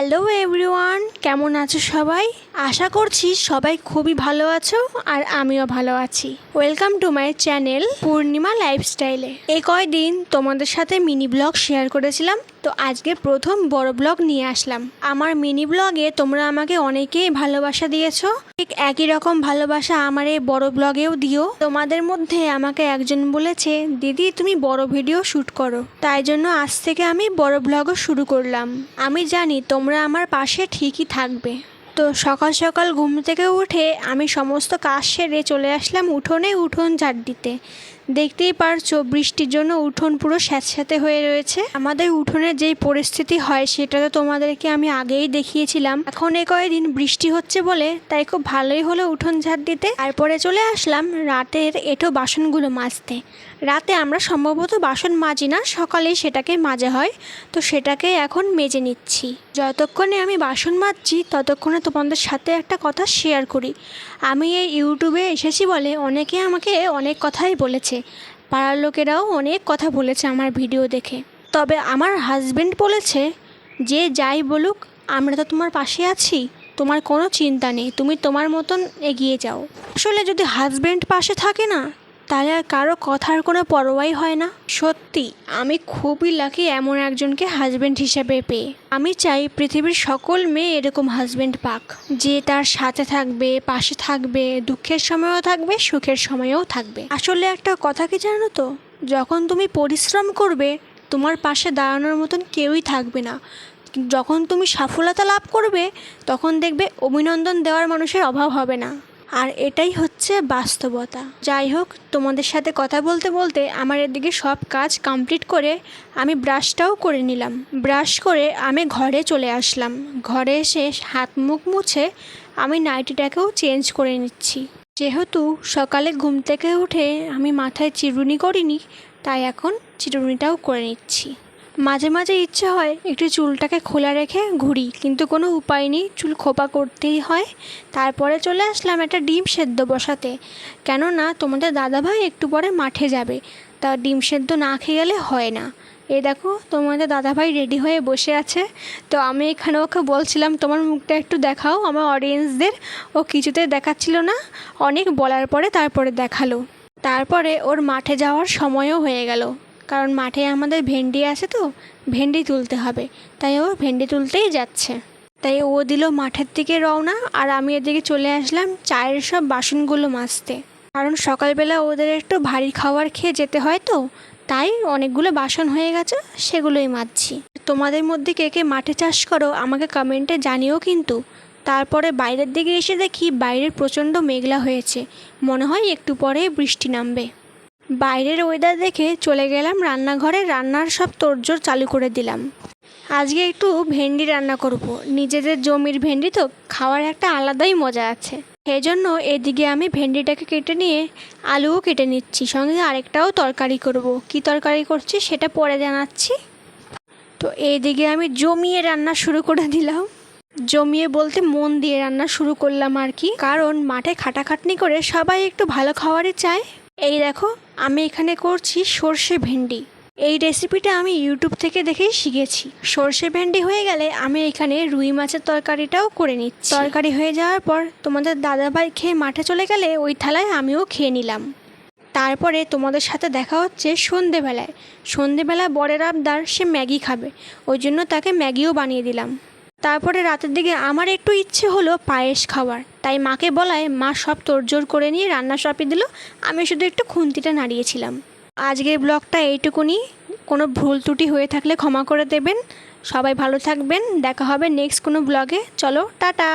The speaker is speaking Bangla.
হ্যালো এভরিওয়ান, কেমন আছো সবাই? আশা করছি সবাই খুবই ভালো আছো আর আমিও ভালো আছি। ওয়েলকাম টু মাই চ্যানেল পূর্ণিমা লাইফস্টাইলে। এই কয়দিন তোমাদের সাথে মিনি ব্লগ শেয়ার করেছিলাম, তো আজকে প্রথম বড় ব্লগ নিয়ে আসলাম। আমার মিনি ব্লগে তোমরা আমাকে অনেকেই ভালোবাসা দিয়েছো, ঠিক একই রকম ভালোবাসা আমার এই বড় ব্লগেও দিও। তোমাদের মধ্যে আমাকে একজন বলেছে, দিদি তুমি বড় ভিডিও শ্যুট করো, তাই জন্য আজ থেকে আমি বড় ব্লগও শুরু করলাম। আমি জানি তোমরা আমার পাশে ঠিকই থাকবে। তো সকাল সকাল ঘুম থেকে উঠে আমি সমস্ত কাজ সেরে চলে আসলাম উঠোন ঝাড় দিতে। দেখতেই পারছো বৃষ্টির জন্য উঠোন পুরো স্যাঁতস্যাঁতে হয়ে রয়েছে। আমাদের উঠোনের যেই পরিস্থিতি হয় সেটা তো তোমাদেরকে আমি আগেই দেখিয়েছিলাম। এখন এই কয়েকদিন বৃষ্টি হচ্ছে বলে তাই খুব ভালোই হলো উঠোন ঝাড় দিতে। তারপরে চলে আসলাম রাতের এঁটো বাসনগুলো মাজতে। রাতে আমরা সম্ভবত বাসন মাজি না, সকালেই সেটাকে মাজা হয়, তো সেটাকে এখন মেজে নিচ্ছি। যতক্ষণে আমি বাসন মাজছি ততক্ষণে তোমাদের সাথে একটা কথা শেয়ার করি। আমি এই ইউটিউবে এসেছি বলে অনেকে আমাকে অনেক কথাই বলেছে, পাড়ার লোকেরাও অনেক কথা বলেছে আমার ভিডিও দেখে। তবে আমার হাজব্যান্ড বলেছে যে যাই বলুক আমরা তো তোমার পাশে আছি, তোমার কোনো চিন্তা নেই, তুমি তোমার মতন এগিয়ে যাও। আসলে যদি হাজব্যান্ড পাশে থাকে না তাহলে আর কারো কথার কোনো পরোয়াই হয় না। সত্যি আমি খুবই লাকি এমন একজনকে হাজব্যান্ড হিসেবে পেয়ে। আমি চাই পৃথিবীর সকল মেয়ে এরকম হাজব্যান্ড পাক, যে তার সাথে থাকবে, পাশে থাকবে, দুঃখের সময়ও থাকবে, সুখের সময়ও থাকবে। আসলে একটা কথা কি জানো তো, যখন তুমি পরিশ্রম করবে তোমার পাশে দাঁড়ানোর মতন কেউই থাকবে না। যখন তুমি সফলতা লাভ করবে তখন দেখবে অভিনন্দন দেওয়ার মানুষের অভাব হবে না। আর এটাই হচ্ছে বাস্তবতা। যাই হোক, তোমাদের সাথে কথা বলতে বলতে আমার এদিকে সব কাজ কমপ্লিট করে আমি ব্রাশটাও করে নিলাম। ব্রাশ করে আমি ঘরে চলে আসলাম। ঘরে এসে হাত মুখ মুছে আমি নাইটিটাকেও চেঞ্জ করে নিচ্ছি। যেহেতু সকালে ঘুম থেকে উঠে আমি মাথায় চিরুনি করিনি, তাই এখন চিরুনিটাও করে নিচ্ছি। মাঝে মাঝে ইচ্ছে হয় একটু চুলটাকে খোলা রেখে ঘুরি, কিন্তু কোনো উপায় নেই, চুল খোপা করতেই হয়। তারপরে চলে আসলাম একটা ডিম সেদ্ধ বসাতে, কেননা তোমাদের দাদাভাই একটু পরে মাঠে যাবে, তা ডিম সেদ্ধ না খেয়ে গেলে হয় না। এই দেখো তোমাদের দাদাভাই রেডি হয়ে বসে আছে। তো আমি এখানে ওকে বলছিলাম তোমার মুখটা একটু দেখাও আমার অডিয়েন্সদের। ও কিছুতেই দেখাচ্ছিল না, অনেক বলার পরে তারপরে দেখালো। তারপরে ওর মাঠে যাওয়ার সময়ও হয়ে গেল, কারণ মাঠে আমাদের ভেন্ডি আছে, তো ভেন্ডি তুলতে হবে, তাই ও ভেন্ডি তুলতেই যাচ্ছে। তাই ও দিল মাঠের দিকে রওনা, আর আমি এদিকে চলে আসলাম চায়ের সব বাসনগুলো মাজতে। কারণ সকালবেলা ওদের একটু ভারী খাবার খেয়ে যেতে হয়, তো তাই অনেকগুলো বাসন হয়ে গেছে, সেগুলোই মাজছি। তোমাদের মধ্যে কে কে মাঠে চাষ করো আমাকে কমেন্টে জানিও কিন্তু। তারপরে বাইরের দিকে এসে দেখি বাইরের প্রচণ্ড মেঘলা হয়েছে, মনে হয় একটু পরেই বৃষ্টি নামবে। বাইরের ওয়েদার দেখে চলে গেলাম রান্নাঘরে, রান্নার সব তোড়জোড় চালু করে দিলাম। আজকে একটু ভেন্ডি রান্না করব, নিজেদের জমির ভেন্ডি তো খাওয়ার একটা আলাদাই মজা আছে। সেই জন্য এদিকে আমি ভেন্ডিটাকে কেটে নিয়ে আলুও কেটে নিচ্ছি, সঙ্গে আরেকটাও তরকারি করব। কি তরকারি করছি সেটা পরে জানাচ্ছি। তো এইদিকে আমি জমিয়ে রান্না শুরু করে দিলাম। জমিয়ে বলতে মন দিয়ে রান্না শুরু করলাম আর কি, কারণ মাঠে খাটাখাটনি করে সবাই একটু ভালো খাবারই চায়। এই দেখো আমি এখানে করছি সর্ষে ভেন্ডি। এই রেসিপিটা আমি ইউটিউব থেকে দেখেই শিখেছি। সর্ষে ভেন্ডি হয়ে গেলে আমি এখানে রুই মাছের তরকারিটাও করে নিচ্ছি। তরকারি হয়ে যাওয়ার পর তোমাদের দাদাভাই খেয়ে মাঠে চলে গেলে ওই থালায় আমিও খেয়ে নিলাম। তারপরে তোমাদের সাথে দেখা হচ্ছে সন্ধেবেলায়। সন্ধেবেলায় বরের আবদার সে ম্যাগি খাবে, ওই জন্য তাকে ম্যাগিও বানিয়ে দিলাম। তারপরে রাতের দিকে আমার একটু ইচ্ছে হলো পায়েস খাওয়ার, তাই মাকে বলায় মা সব তোড়জোড় করে নিয়ে রান্না চাপিয়ে দিল, আমি শুধু একটু খুন্তিটা নাড়িয়েছিলাম। আজকের ব্লগটা এইটুকুনি, কোনো ভুল ত্রুটি হয়ে থাকলে ক্ষমা করে দেবেন। সবাই ভালো থাকবেন, দেখা হবে নেক্সট কোনো ব্লগে। চলো টাটা।